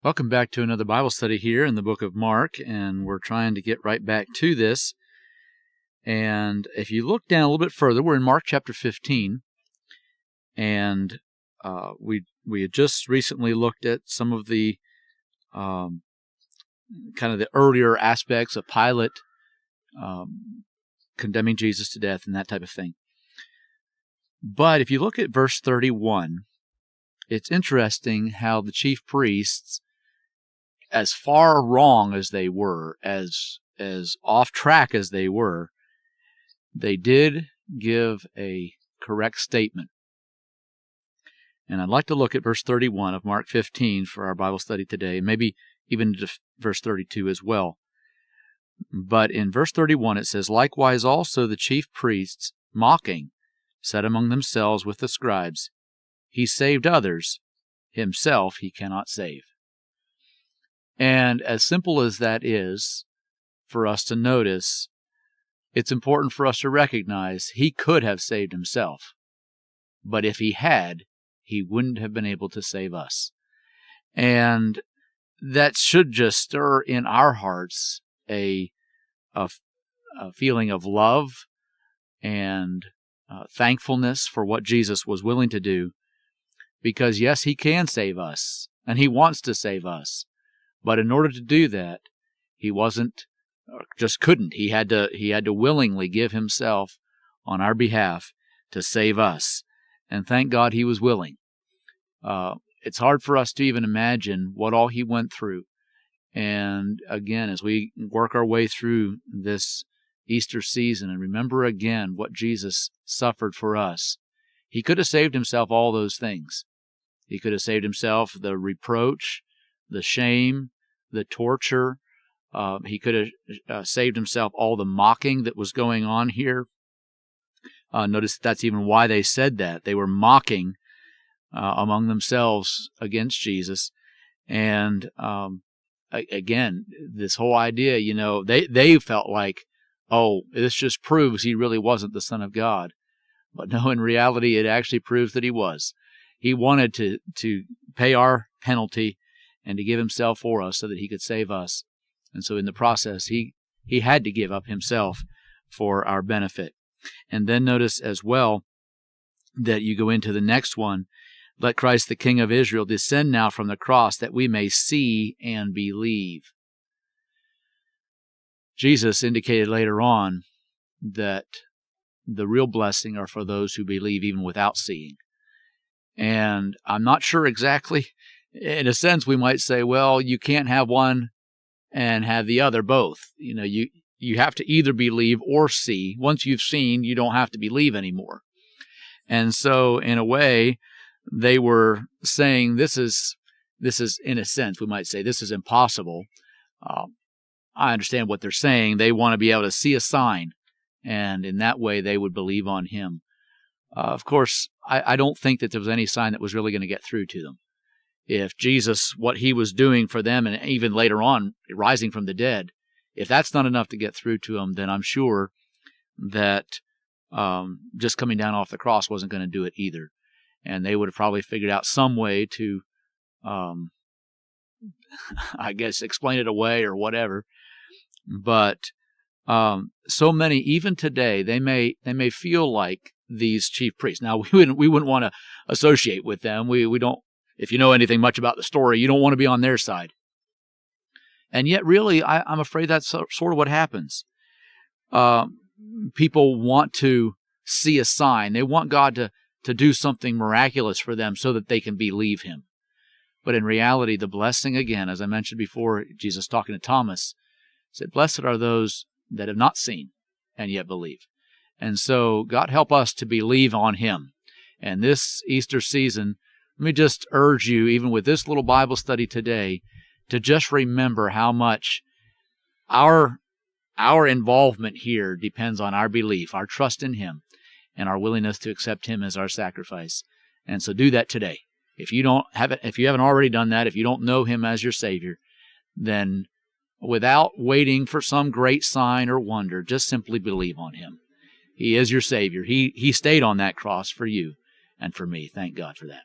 Welcome back to another Bible study here in the book of Mark, and we're trying to get right back to this. And if you look down a little bit further, we're in Mark chapter 15, and we had just recently looked at some of the kind of the earlier aspects of Pilate condemning Jesus to death and that type of thing. But if you look at verse 31, it's interesting how the chief priests, as far wrong as they were, as off track as they were, they did give a correct statement. And I'd like to look at verse 31 of Mark 15 for our Bible study today, and maybe even to verse 32 as well. But in verse 31 it says, "Likewise also the chief priests, mocking, said among themselves with the scribes, He saved others, himself he cannot save." And as simple as that is for us to notice, it's important for us to recognize he could have saved himself. But if he had, he wouldn't have been able to save us. And that should just stir in our hearts a feeling of love and thankfulness for what Jesus was willing to do. Because yes, he can save us, and he wants to save us. But in order to do that, he just couldn't. He had to willingly give himself on our behalf to save us. And thank God he was willing. It's hard for us to even imagine what all he went through. And again, as we work our way through this Easter season and remember again what Jesus suffered for us, he could have saved himself all those things. He could have saved himself the reproach, the shame, the torture. He could have saved himself all the mocking that was going on here. Notice that's even why they said that. They were mocking among themselves against Jesus. And again, this whole idea, they felt like, oh, this just proves he really wasn't the Son of God. But no, in reality, it actually proves that he was. He wanted to pay our penalty and to give himself for us so that he could save us. And so in the process, he had to give up himself for our benefit. And then notice as well that you go into the next one, "Let Christ the King of Israel descend now from the cross that we may see and believe." Jesus indicated later on that the real blessing are for those who believe even without seeing. And I'm not sure exactly. In a sense, we might say, well, you can't have one and have the other both. You have to either believe or see. Once you've seen, you don't have to believe anymore. And so, in a way, they were saying this is in a sense, we might say, this is impossible. I understand what they're saying. They want to be able to see a sign, and in that way, they would believe on him. Of course, I don't think that there was any sign that was really going to get through to them. If Jesus, what he was doing for them, and even later on, rising from the dead, if that's not enough to get through to them, then I'm sure that just coming down off the cross wasn't going to do it either. And they would have probably figured out some way to, I guess, explain it away or whatever. But so many, even today, they may feel like these chief priests. Now, we wouldn't want to associate with them. We don't. If you know anything much about the story, you don't want to be on their side. And yet, really, I'm afraid that's sort of what happens. People want to see a sign. They want God to do something miraculous for them so that they can believe him. But in reality, the blessing, again, as I mentioned before, Jesus talking to Thomas, said, "Blessed are those that have not seen and yet believe." And so God help us to believe on him. And this Easter season, let me just urge you, even with this little Bible study today, to just remember how much our involvement here depends on our belief, our trust in him, and our willingness to accept him as our sacrifice. And so do that today. If you haven't already done that, if you don't know him as your Savior, then without waiting for some great sign or wonder, just simply believe on him. He is your Savior. He stayed on that cross for you and for me. Thank God for that.